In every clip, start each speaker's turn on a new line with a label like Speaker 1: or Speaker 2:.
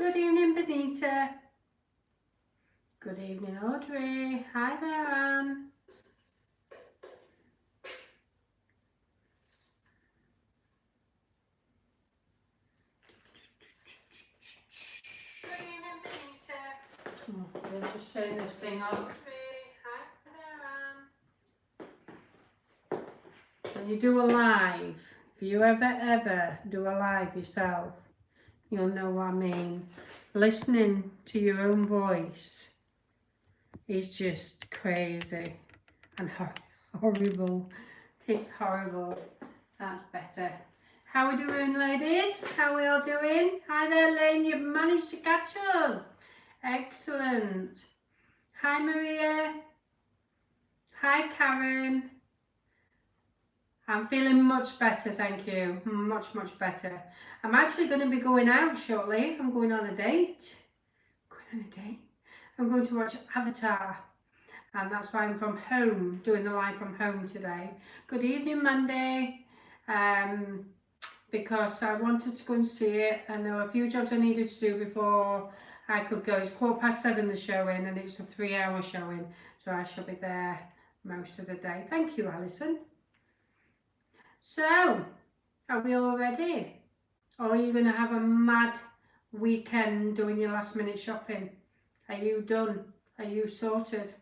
Speaker 1: Good evening, Benita. Good evening, Audrey. Hi there, Anne. Good evening, Benita. We'll just turn this thing on. Hi there, Anne. When you do a live, if you ever do a live yourself, you'll know what I mean. Listening to your own voice is just crazy and horrible. It's horrible. That's better. How are we doing, ladies? How are we all doing? Hi there, Lane. You've managed to catch us. Excellent. Hi, Maria. Hi, Karen. I'm feeling much better, thank you. Much better. I'm actually going to be going out shortly. I'm going on a date. I'm going to watch Avatar. And that's why I'm from home, doing the live from home today. Good evening, Monday. Because I wanted to go and see it, and there were a few jobs I needed to do before I could go. It's 7:15 the showing, and it's a 3-hour showing, so I shall be there most of the day. Thank you, Alison. So, are we all ready? Or are you going to have a mad weekend doing your last minute shopping? Are you done? Are you sorted?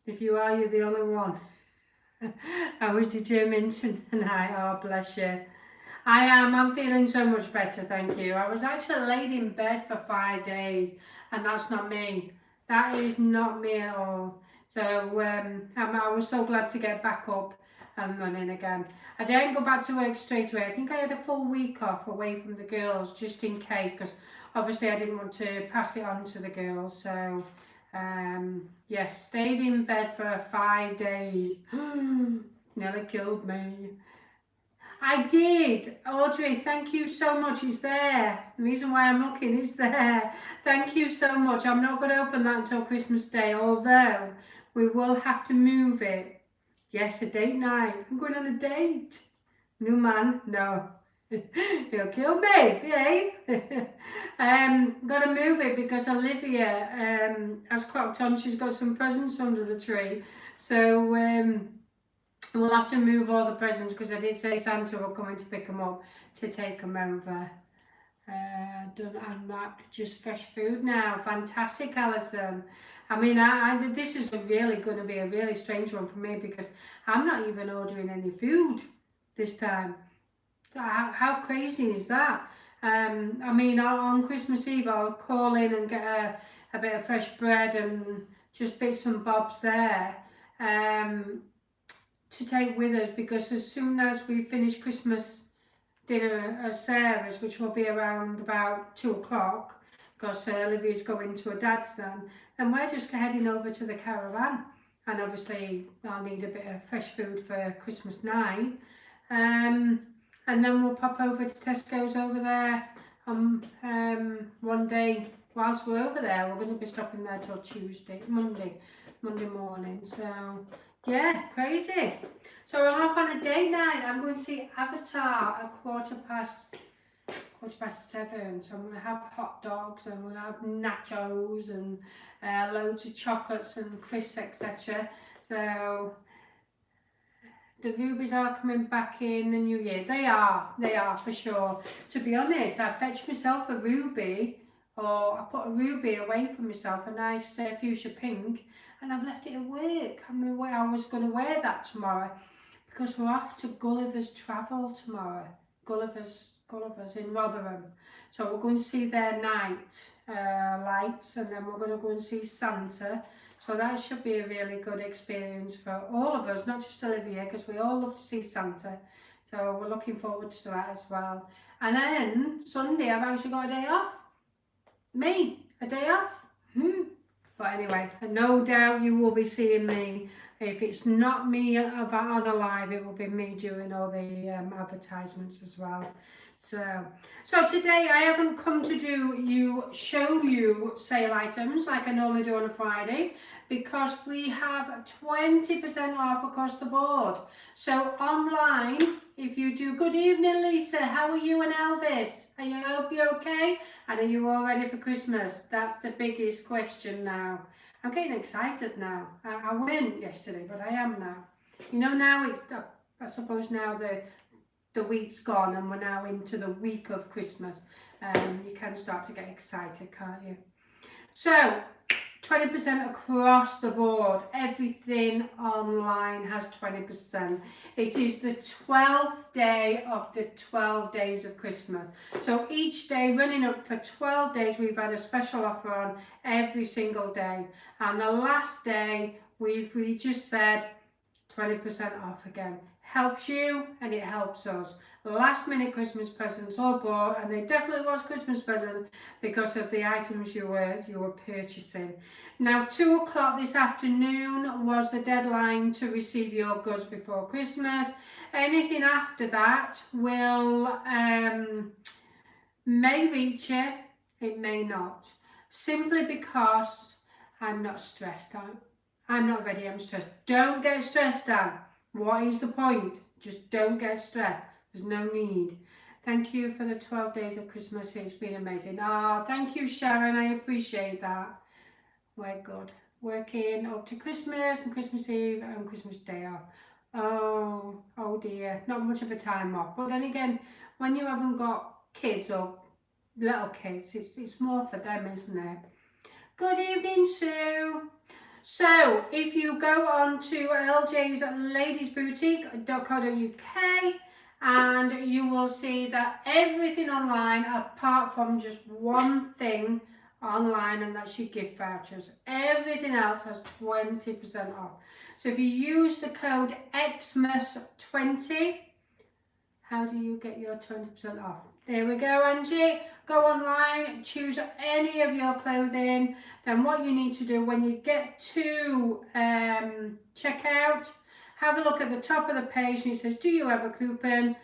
Speaker 1: If you are, you're the only one. I was determined tonight. Oh, bless you. I am. I'm feeling so much better, thank you. I was actually laid in bed for 5 days, and that's not me. That is not me at all. So I was so glad to get back up and running again. I didn't go back to work straight away. I think I had a full week off away from the girls, just in case, because obviously I didn't want to pass it on to the girls. So yes, stayed in bed for 5 days. Nearly killed me. I did. Audrey, thank you so much. It's there. The reason why I'm looking is there. Thank you so much. I'm not going to open that until Christmas Day, although we will have to move it. Yes, a date night. I'm going on a date. New man? No. He'll kill me, behave. Got to move it because Olivia has clocked on. She's got some presents under the tree. So we'll have to move all the presents because I did say Santa will come in to pick them up to take them over. Done and wrapped, just fresh food now. Fantastic, Alison. I mean, this is really going to be a really strange one for me because I'm not even ordering any food this time. How crazy is that? I mean, on Christmas Eve I'll call in and get a bit of fresh bread and just bits and bobs there to take with us, because as soon as we finish Christmas dinner at Sarah's, which will be around about 2 o'clock, because Olivia's going to her dad's then, and we're just heading over to the caravan, and obviously I'll need a bit of fresh food for Christmas night. And then we'll pop over to Tesco's over there one day whilst we're over there. We're going to be stopping there till Monday morning. So yeah, crazy. So we're off on a date night. I'm going to see Avatar at 7:15. So I'm going to have hot dogs, and I'm going to have nachos and loads of chocolates and crisps, etc. So the rubies are coming back in the new year. They are for sure. To be honest, I fetched myself a ruby, or I put a ruby away for myself, a nice fuchsia pink, and I've left it at work. I was going to wear that tomorrow because we're off to Gulliver's Travel tomorrow. Gulliver's in Rotherham. So we're going to see their night lights, and then we're going to go and see Santa. So that should be a really good experience for all of us, not just Olivia, because we all love to see Santa. So we're looking forward to that as well. And then Sunday, I've actually got a day off. A day off. But anyway, no doubt you will be seeing me. If it's not me on a live, it will be me doing all the advertisements as well. So today I haven't come to show you sale items like I normally do on a Friday, because we have 20% off across the board. So online, If you do, good evening, Leesa. How are you and Elvis? I hope you're okay. And are you all ready for Christmas? That's the biggest question now. I'm getting excited now. I weren't yesterday, but I am now. You know, now it's, I suppose now the week's gone and we're now into the week of Christmas. You can start to get excited, can't you? So, 20% across the board. Everything online has 20%. It is the 12th day of the 12 days of Christmas. So each day, running up for 12 days, we've had a special offer on every single day. And the last day, we just said 20% off again. Helps you and it helps us. Last minute Christmas presents all bought, and they definitely was Christmas presents because of the items you were purchasing. Now 2 o'clock this afternoon was the deadline to receive your goods before Christmas. Anything after that will may reach you, it may not. Simply because I'm not stressed out. I'm not ready, I'm stressed. Don't get stressed out. What is the point? Just don't get stressed. There's no need. Thank you for the 12 days of Christmas. It's been amazing. Oh, thank you, Sharon. I appreciate that. We're good. Working up to Christmas and Christmas Eve and Christmas Day off. Oh dear. Not much of a time off. But then again, when you haven't got kids or little kids, it's more for them, isn't it? Good evening, Sue. So, if you go on to ljsladiesboutique.co.uk and you will see that everything online apart from just one thing online, and that's your gift vouchers. Everything else has 20% off. So if you use the code XMAS20, how do you get your 20% off? There we go, Angie. Go online, choose any of your clothing. Then what you need to do when you get to checkout, have a look at the top of the page and it says, do you have a coupon?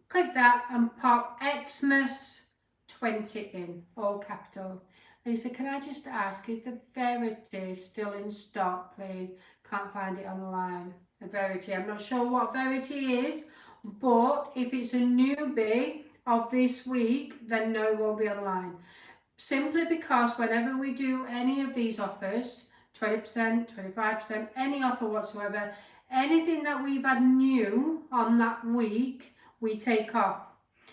Speaker 1: Click that and pop XMAS20 in, all capital. Lisa, can I just ask, is the Verity still in stock, please? Can't find it online. The Verity, I'm not sure what Verity is, but if it's a newbie of this week, then no, it won't be online. Simply because whenever we do any of these offers, 20%, 25%, any offer whatsoever, anything that we've had new on that week, we take off.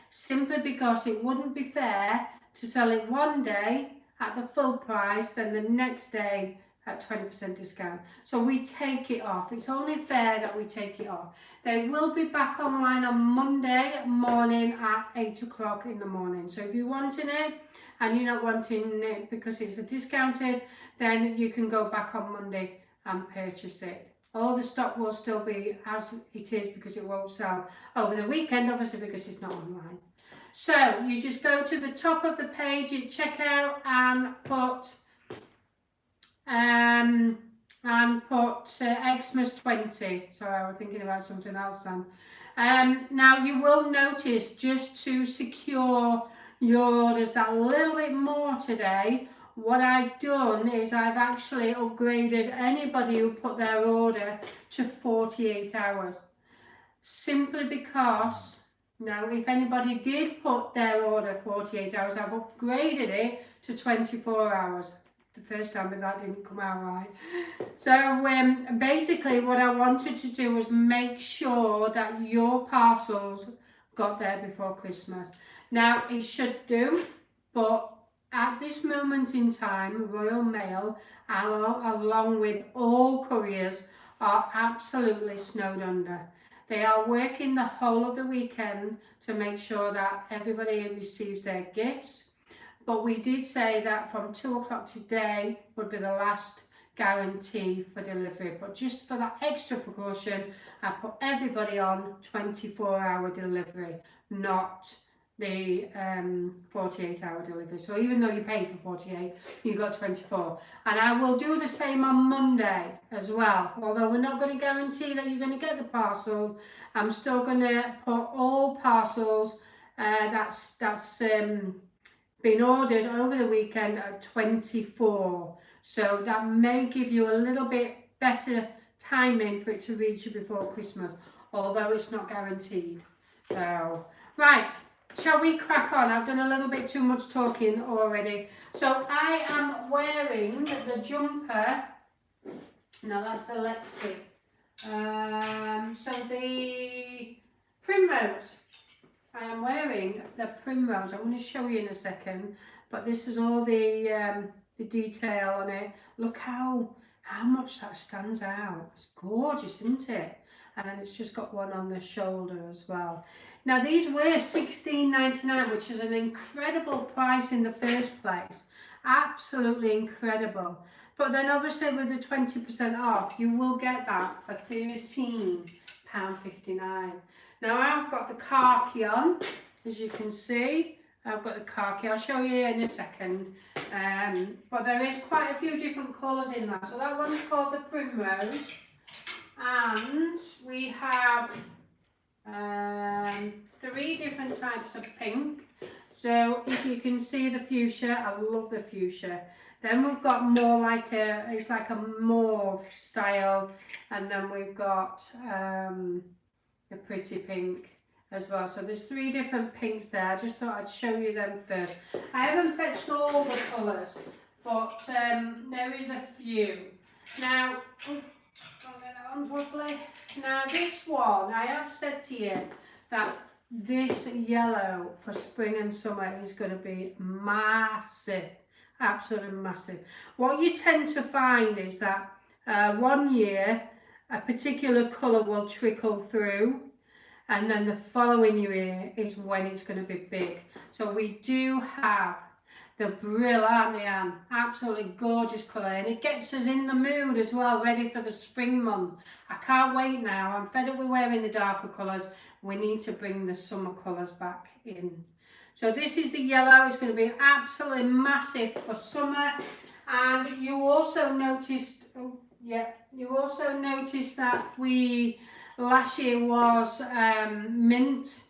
Speaker 1: Simply because it wouldn't be fair to sell it one day at the full price, then the next day at 20% discount. So we take it off. It's only fair that we take it off. They will be back online on Monday morning at 8 o'clock in the morning. So if you're wanting it and you're not wanting it because it's a discounted, then you can go back on Monday and purchase it. All the stock will still be as it is because it won't sell over the weekend, obviously, because it's not online. So you just go to the top of the page at checkout and put Xmas20. Sorry, I was thinking about something else then. Now you will notice, just to secure your orders that little bit more today, what I've done is I've actually upgraded anybody who put their order to 48 hours. Simply because, now if anybody did put their order 48 hours, I've upgraded it to 24 hours. The first time, but that didn't come out right. So basically what I wanted to do was make sure that your parcels got there before Christmas. Now it should do, but at this moment in time, Royal Mail, along with all couriers, are absolutely snowed under. They are working the whole of the weekend to make sure that everybody receives their gifts. But we did say that from 2 o'clock today would be the last guarantee for delivery. But just for that extra precaution, I put everybody on 24-hour delivery, not the 48-hour delivery. So even though you paid for 48, you got 24. And I will do the same on Monday as well. Although we're not going to guarantee that you're going to get the parcel, I'm still going to put all parcels that's been ordered over the weekend at 24. So that may give you a little bit better timing for it to reach you before Christmas, although it's not guaranteed. So, right, shall we crack on? I've done a little bit too much talking already. So I am wearing the jumper. No, that's the Lexi. So the Primrose. I am wearing the Primrose. I'm going to show you in a second, but this is all the detail on it. Look how much that stands out. It's gorgeous, isn't it? And then it's just got one on the shoulder as well. Now these were $16.99, which is an incredible price in the first place. Absolutely incredible. But then obviously with the 20% off, you will get that for £13.59. Now I've got the khaki on, as you can see. I've got the khaki, I'll show you in a second. But there is quite a few different colours in that. So that one's called the Primrose. And we have 3 different types of pink. So if you can see the fuchsia, I love the fuchsia. Then we've got more like it's like a mauve style. And then we've got the pretty pink as well. So there's 3 different pinks there. I just thought I'd show you them first. I haven't fetched all the colours, but there is a few. Now, I'll get that on properly. Now this one, I have said to you that this yellow for spring and summer is going to be massive. Absolutely massive. What you tend to find is that one year a particular colour will trickle through, and then the following year is when it's going to be big. So we do have the Brill, aren't they, Anne? Absolutely gorgeous colour, and it gets us in the mood as well, ready for the spring month. I can't wait now. I'm fed up with wearing the darker colours. We need to bring the summer colours back in. So this is the yellow. It's going to be absolutely massive for summer. And you also noticed, you also noticed that last year was mint,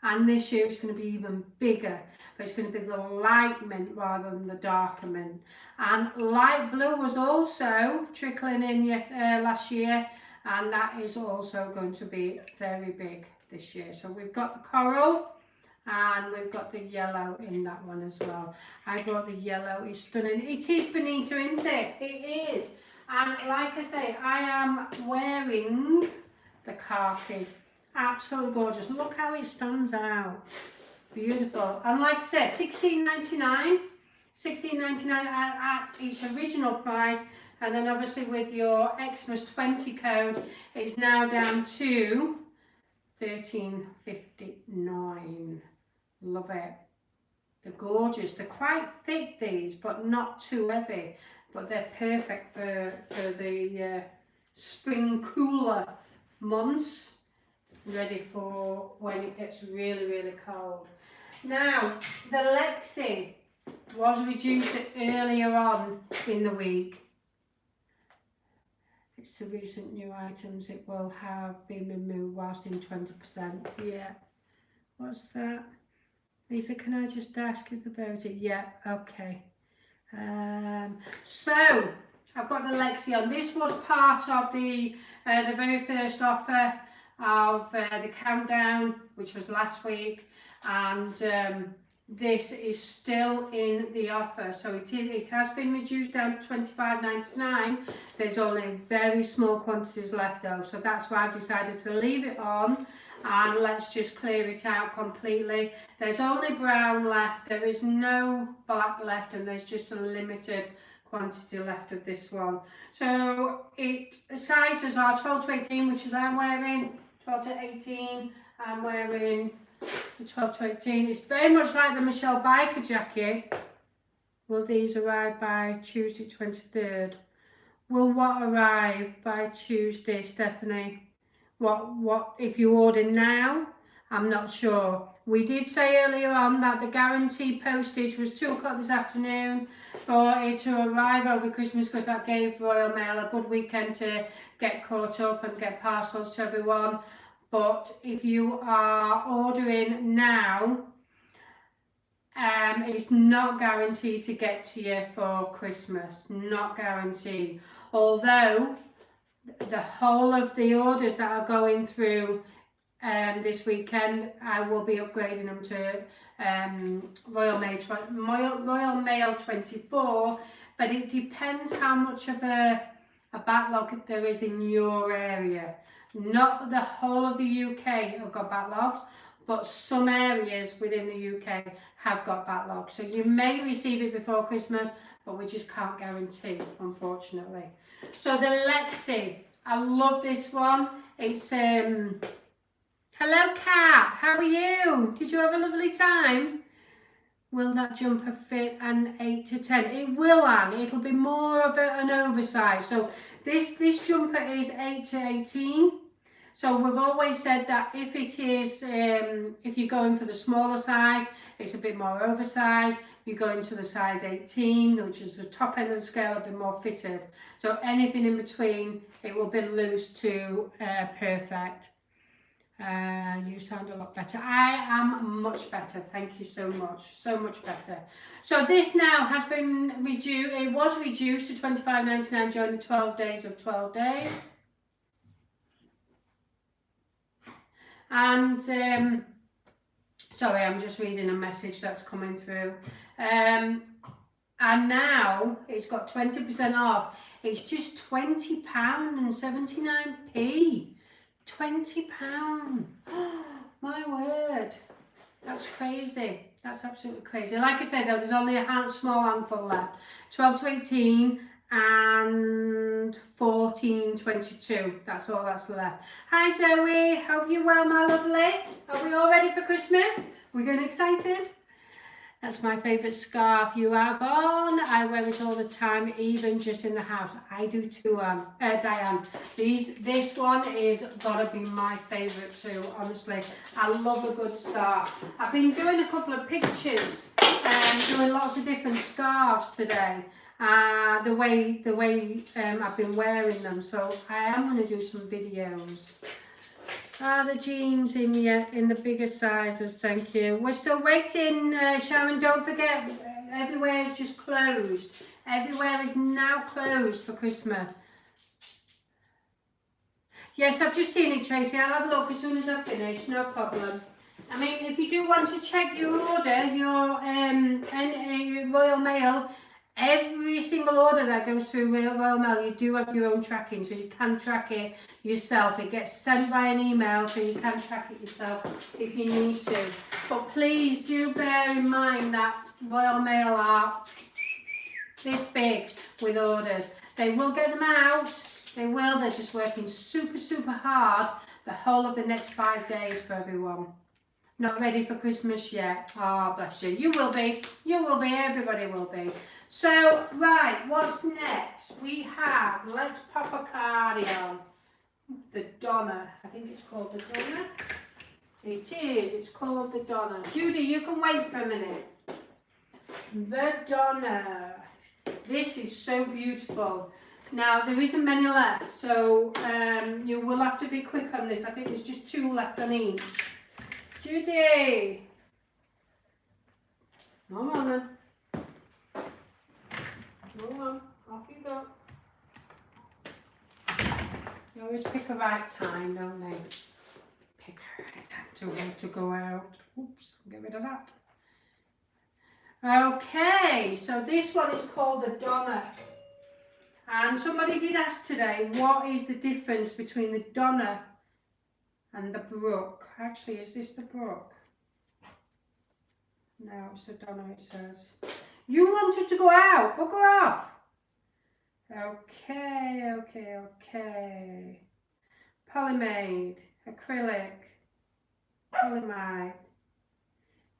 Speaker 1: and this year it's going to be even bigger. But it's going to be the light mint rather than the darker mint. And light blue was also trickling in last year, and that is also going to be very big this year. So we've got the coral, and we've got the yellow in that one as well. I brought the yellow. It's stunning. It is bonita, isn't it? It is. And like I say, I am wearing the khaki. Absolutely gorgeous. Look how it stands out. Beautiful. And like I said, $16.99. $16.99 at its original price. And then obviously with your Xmas 20 code, it's now down to $13.59. Love it. They're gorgeous. They're quite thick, these, but not too heavy. But they're perfect for the spring cooler months, ready for when it gets really, really cold. Now, the Lexi was reduced earlier on in the week. It's the recent new items. It will have been removed whilst in 20%. Yeah. What's that? Leesa, can I just ask, is the verity? Yeah, okay. So I've got the Lexi on. This was part of the very first offer of the countdown, which was last week, and this is still in the offer. So it has been reduced down to $25.99. There's only very small quantities left though, so that's why I've decided to leave it on. And let's just clear it out completely. There's only brown left, there is no black left, and there's just a limited quantity left of this one. So the sizes are 12 to 18, which is I'm wearing, 12 to 18, I'm wearing the 12 to 18. It's very much like the Michelle Biker jacket. Will these arrive by Tuesday 23rd? Will what arrive by Tuesday, Stephanie? What if you order now? I'm not sure. We did say earlier on that the guaranteed postage was 2 o'clock this afternoon for it to arrive over Christmas, because that gave Royal Mail a good weekend to get caught up and get parcels to everyone. But if you are ordering now, it's not guaranteed to get to you for Christmas. Not guaranteed. Although the whole of the orders that are going through this weekend, I will be upgrading them to Royal Mail 24, but it depends how much of a backlog there is in your area. Not the whole of the UK have got backlogs, but some areas within the UK have got backlogs. So you may receive it before Christmas, but we just can't guarantee, unfortunately. So the Lexi, I love this one. It's hello Kat, how are you? Did you have a lovely time? Will that jumper fit an 8 to 10? It will, Anne. It'll be more of an oversize. So this jumper is 8 to 18. So we've always said that if it is, if you're going for the smaller size, it's a bit more oversized. You go into the size 18, which is the top end of the scale, a bit more fitted. So anything in between, it will be loose to perfect. You sound a lot better. I am much better. Thank you so much. So much better. So this now has been reduced. It was reduced to £25.99 during the 12 days of 12 days. And sorry, I'm just reading a message that's coming through. And now it's got 20% off. It's just £20.79p. £20. My word, that's crazy. That's absolutely crazy. Like I said though, there's only a small handful left. 12 to 18 and 14, 22. That's all that's left. Hi Zoe, hope you're well, my lovely. Are we all ready for Christmas? We're getting excited? That's my favourite scarf you have on. I wear it all the time, even just in the house. I do too, Diane. This one is gotta be my favourite too, honestly. I love a good scarf. I've been doing a couple of pictures and doing lots of different scarves today. The way I've been wearing them, so I am going to do some videos. The jeans in the bigger sizes, thank you. We're still waiting, Sharon. Don't forget, everywhere is just closed. Everywhere is now closed for Christmas. Yes, I've just seen it, Tracy. I'll have a look as soon as I finish. No problem. I mean, if you do want to check your order, your Royal Mail. Every single order that goes through Royal Mail, you do have your own tracking, so you can track it yourself. It gets sent by an email, so you can track it yourself if you need to. But please do bear in mind that Royal Mail are this big with orders. They will get them out. They will. They're just working super, super hard the whole of the next 5 days for everyone. Not ready for Christmas yet. Oh, bless you. You will be. You will be. Everybody will be. So, right, what's next? We have, let's pop a card on. The Donna. I think it's called the Donna. It is. It's called the Donna. Judy, you can wait for a minute. The Donna. This is so beautiful. Now, there isn't many left, so you will have to be quick on this. I think there's just 2 left on each. Judy! Come on then. Go on, off you go. You always pick a right time, don't they? Pick a right time to go out. Oops, get rid of that. Okay, so this one is called the Donna. And somebody did ask today, what is the difference between the Donna and the Brook? Actually, is this the Brook? No, it's the Donna, it says. You wanted to go out, but go off. Okay. Polymade, acrylic, polyamide.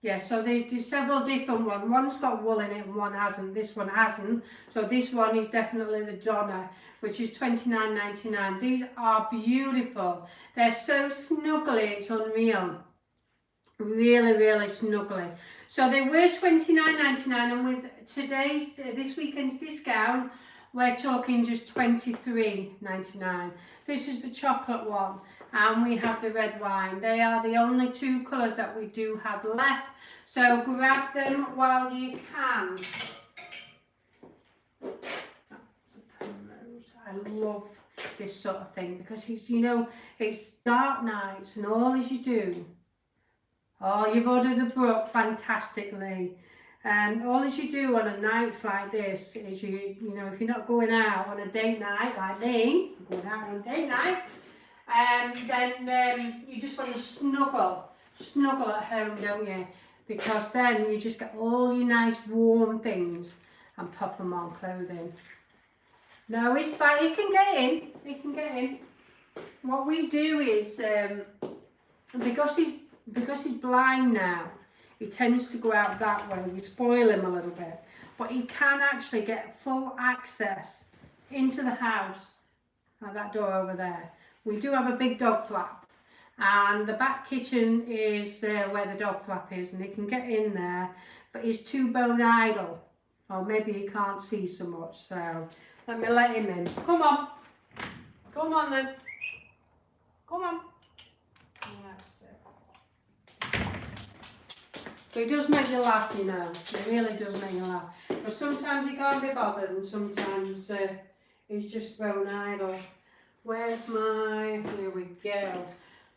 Speaker 1: Yeah, so there's several different ones. One's got wool in it and one hasn't. This one hasn't. So this one is definitely the Donna, which is £29.99. These are beautiful. They're so snuggly, it's unreal. Really, really snuggly. So they were £29.99, and with this weekend's discount, we're talking just £23.99. This is the chocolate one, and we have the red wine. They are the only 2 colours that we do have left, so grab them while you can. I love this sort of thing, because it's, you know, it's dark nights and all as you do. Oh, you've ordered the brook fantastically. And all as you do on a nights like this is you know, if you're not going out on a date night like me, going out on a date night, then you just want to snuggle at home, don't you? Because then you just get all your nice warm things and pop them on clothing. No, it's fine. He can get in. He can get in. What we do is, because he's blind now, he tends to go out that way. We spoil him a little bit, but he can actually get full access into the house at that door over there. We do have a big dog flap, and the back kitchen is where the dog flap is, and he can get in there, but he's too bone idle, or maybe he can't see so much. So let me let him in. Come on. Come on then. Come on. That's it. But he does make you laugh, you know. He really does make you laugh. But sometimes he can't be bothered, and sometimes he's just bone idle. Where's my... Here we go.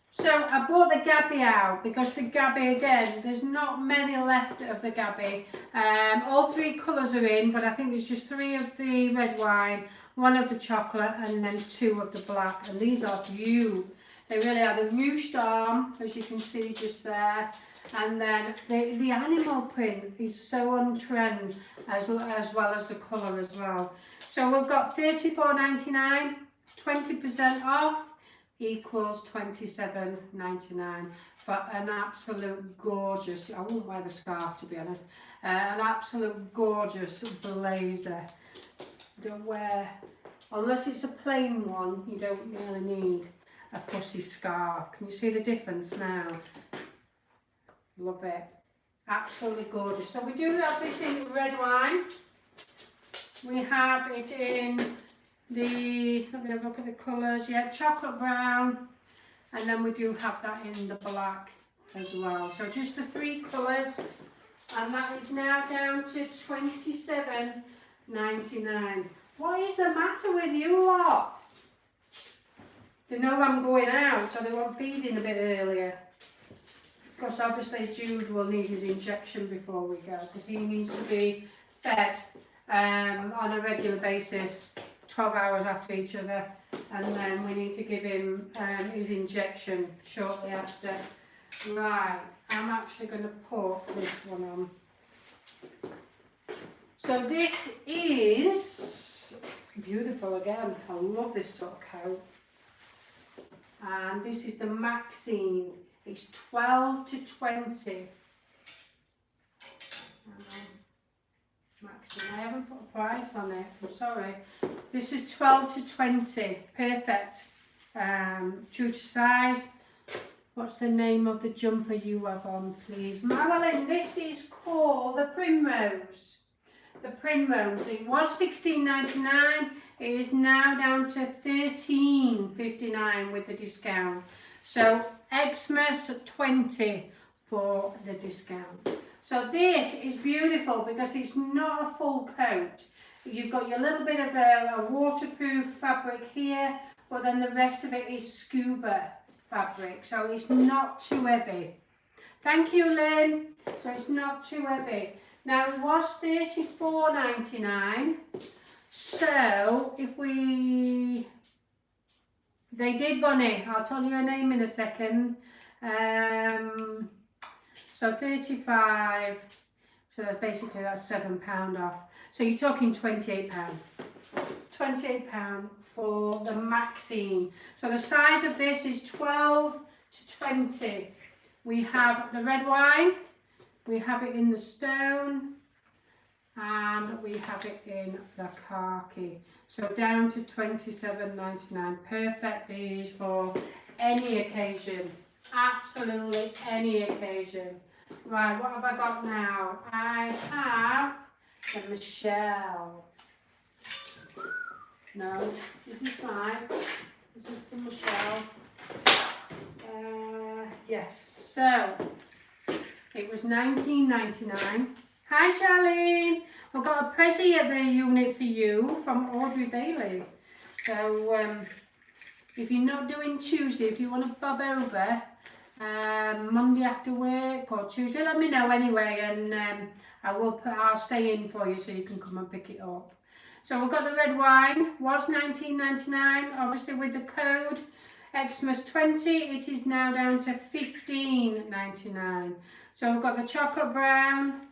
Speaker 1: So I bought the Gabby out because the Gabby, again, there's not many left of the Gabby. All three colours are in, but I think there's just 3 of the red wine, 1 of the chocolate, and then 2 of the black. And these are beautiful. They really are. The ruched arm, as you can see just there. And then the animal print is so on trend, as well as the colour as well. So we've got $34.99, 20% off. Equals $27.99 for an absolute gorgeous, I won't wear the scarf to be honest, an absolute gorgeous blazer. Don't wear, unless it's a plain one, you don't really need a fussy scarf. Can you see the difference now? Love it. Absolutely gorgeous. So we do have this in red wine. We have it in the, let me have a look at the colours, yeah, chocolate brown, and then we do have that in the black as well. So just the 3 colours, and that is now down to $27.99. What is the matter with you lot? They know I'm going out, so they want feeding a bit earlier. Because obviously Jude will need his injection before we go, because he needs to be fed on a regular basis, 12 hours after each other, and then we need to give him his injection shortly after. Right, I'm actually going to put this one on. So this is beautiful again. I love this sort of coat. And this is the Maxine. It's 12 to 20. Maxine, I haven't put a price on it, I'm sorry. This is 12 to 20, perfect. True to size. What's the name of the jumper you have on, please? Marilyn, this is called the Primrose. The Primrose. It was $16.99. It is now down to $13.59 with the discount. So Xmas 20 for the discount. So this is beautiful because it's not a full coat. You've got your little bit of a waterproof fabric here, but then the rest of it is scuba fabric. So it's not too heavy. Thank you, Lynn. So it's not too heavy. Now it was $34.99. So if we... They did Bunny. I'll tell you her name in a second. So 35, so that's basically that's £7 off. So you're talking £28. £28 for the Maxine. So the size of this is 12 to 20. We have the red wine, we have it in the stone, and we have it in the khaki. So down to $27.99. Perfect these for any occasion. Absolutely any occasion. Right, what have I got now? I have the Michelle. No, this is fine. This is the Michelle. Yes, so it was $19.99. Hi Charlene, I've got a Prezi at the unit for you from Audrey Bailey. So if you're not doing Tuesday, if you want to bob over Monday after work or Tuesday, let me know anyway, and I'll stay in for you so you can come and pick it up. So we've got the red wine, was $19.99, obviously with the code Xmas20, it is now down to $15.99. So we've got the chocolate brown,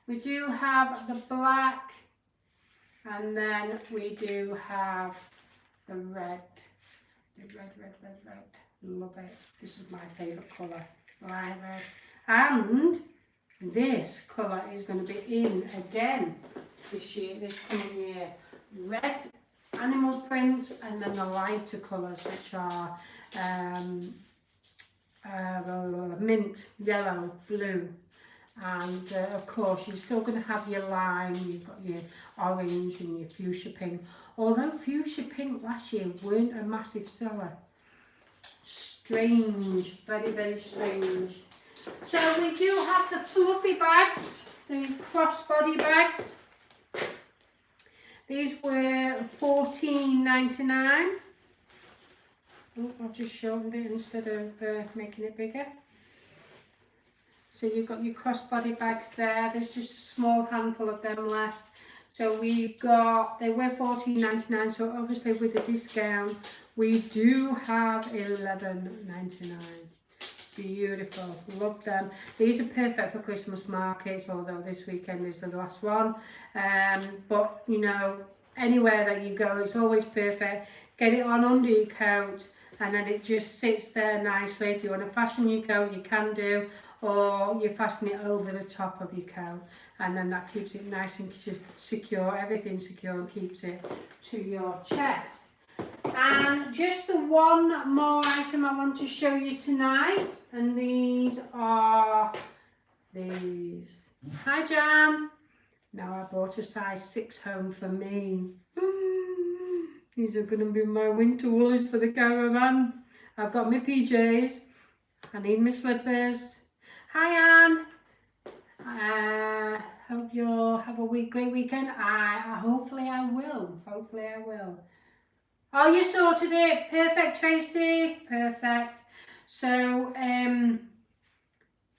Speaker 1: we do have the black, and then we do have the red. Red. Love it. This is my favourite colour. Right, red. And this colour is going to be in again this coming year. Red animal print, and then the lighter colours, which are mint, yellow, blue. And of course you're still going to have your lime, you've got your orange and your fuchsia pink. Although fuchsia pink last year weren't a massive seller. Strange, very strange. So we do have the fluffy bags, the crossbody bags. These were $14.99. Oh, I've just shortened it instead of making it bigger. So you've got your crossbody bags there. There's just a small handful of them left. So they were $14.99. So obviously with the discount, we do have $11.99. Beautiful, love them. These are perfect for Christmas markets, although this weekend is the last one. But you know, anywhere that you go, it's always perfect. Get it on under your coat, and then it just sits there nicely. If you want to fasten your coat, you can do, or you fasten it over the top of your coat, and then that keeps it nice and secure, everything secure, and keeps it to your chest. And just the one more item I want to show you tonight, and these are these. Hi Jan. Now I bought a size 6 home for me. These are going to be my winter woolies for the caravan. I've got my PJs. I need my slippers. Hi Anne. Hope you'll have a great weekend. Hopefully I will. Oh, you sorted it. Perfect, Tracy. Perfect. So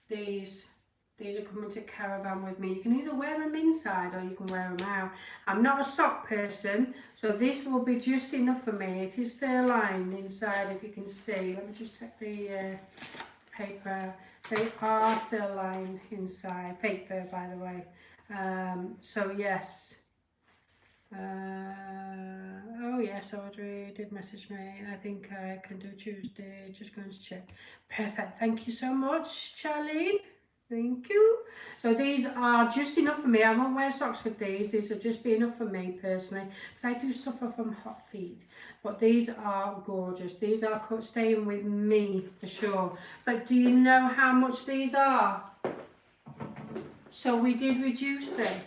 Speaker 1: these are coming to caravan with me. You can either wear them inside or you can wear them out. I'm not a sock person, so this will be just enough for me. It is fur lined inside, if you can see. Let me just take the paper out. They are fur lined inside. Fake fur, by the way. So yes. Oh yes, Audrey did message me. I think I can do Tuesday. Just going to check. Perfect. Thank you so much, Charlene. Thank you. So these are just enough for me. I won't wear socks with these. These will just be enough for me personally, because I do suffer from hot feet. But these are gorgeous. These are staying with me for sure. But do you know how much these are? So we did reduce them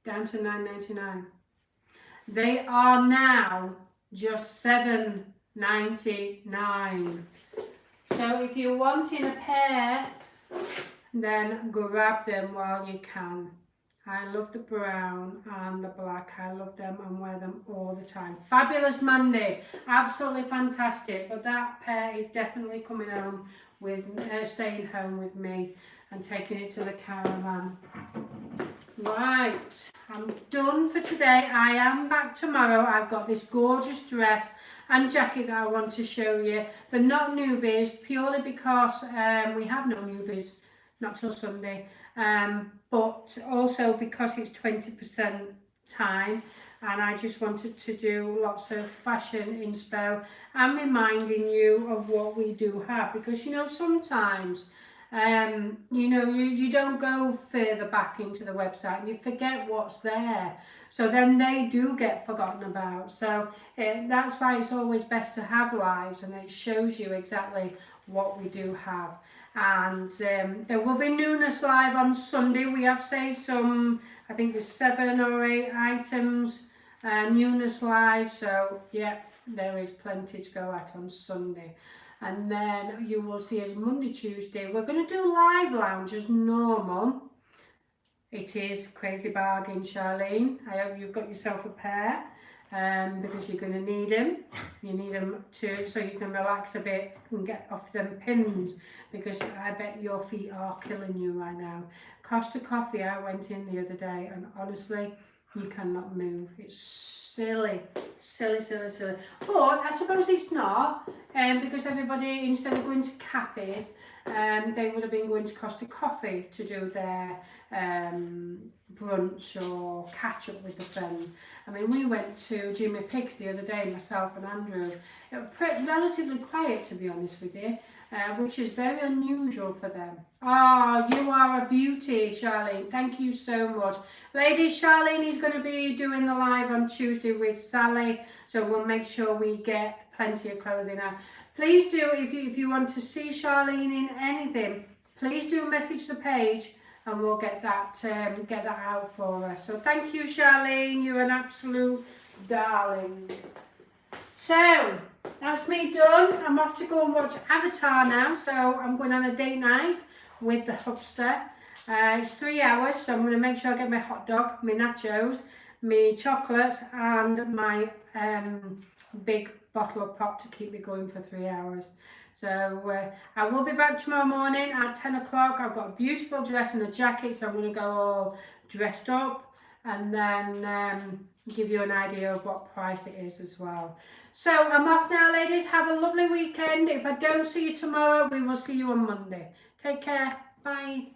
Speaker 1: down to $9.99. They are now just $7.99. So if you're wanting a pair, then grab them while you can. I love the brown and the black. I love them and wear them all the time. Fabulous Monday, absolutely fantastic. But that pair is definitely coming home with, staying home with me and taking it to the caravan. Right, I'm done for today. I am back tomorrow. I've got this gorgeous dress and jacket that I want to show you. They're not newbies, purely because we have no newbies, not till Sunday. But also because it's 20% time, and I just wanted to do lots of fashion inspo and reminding you of what we do have, because you know sometimes you know, you don't go further back into the website and you forget what's there, so then they do get forgotten about. So that's why it's always best to have lives, and it shows you exactly what we do have. And there will be newness live on Sunday. We have saved some, I think there's 7 or 8 items newness live, so yeah, there is plenty to go at on Sunday. And then you will see us Monday, Tuesday. We're going to do live lounge as normal. It is crazy bargain, Charlene. I hope you've got yourself a pair. because you're going to need them. You need them so you can relax a bit and get off them pins, because I bet your feet are killing you right now. Costa Coffee, I went in the other day and honestly, you cannot move. It's silly. But I suppose it's not, because everybody, instead of going to cafes, they would have been going to Costa Coffee to do their brunch or catch up with the friends. I mean, we went to Jimmy Pig's the other day, myself and Andrew. It was relatively quiet, to be honest with you, which is very unusual for them. Oh, you are a beauty, Charlene. Thank you so much. Ladies, Charlene is going to be doing the live on Tuesday with Sally, so we'll make sure we get plenty of clothing out. Please do, if you want to see Charlene in anything, please do message the page and we'll get that out for her. So thank you, Charlene. You're an absolute darling. So that's me done. I'm off to go and watch Avatar now. So I'm going on a date night with the hubster. It's 3 hours, so I'm going to make sure I get my hot dog, my nachos, my chocolates, and my big bottle of pop to keep me going for 3 hours. So I will be back tomorrow morning at 10 o'clock. I've got a beautiful dress and a jacket, so I'm going to go all dressed up and then give you an idea of what price it is as well. So I'm off now, ladies. Have a lovely weekend. If I don't see you tomorrow, we will see you on Monday. Take care. Bye.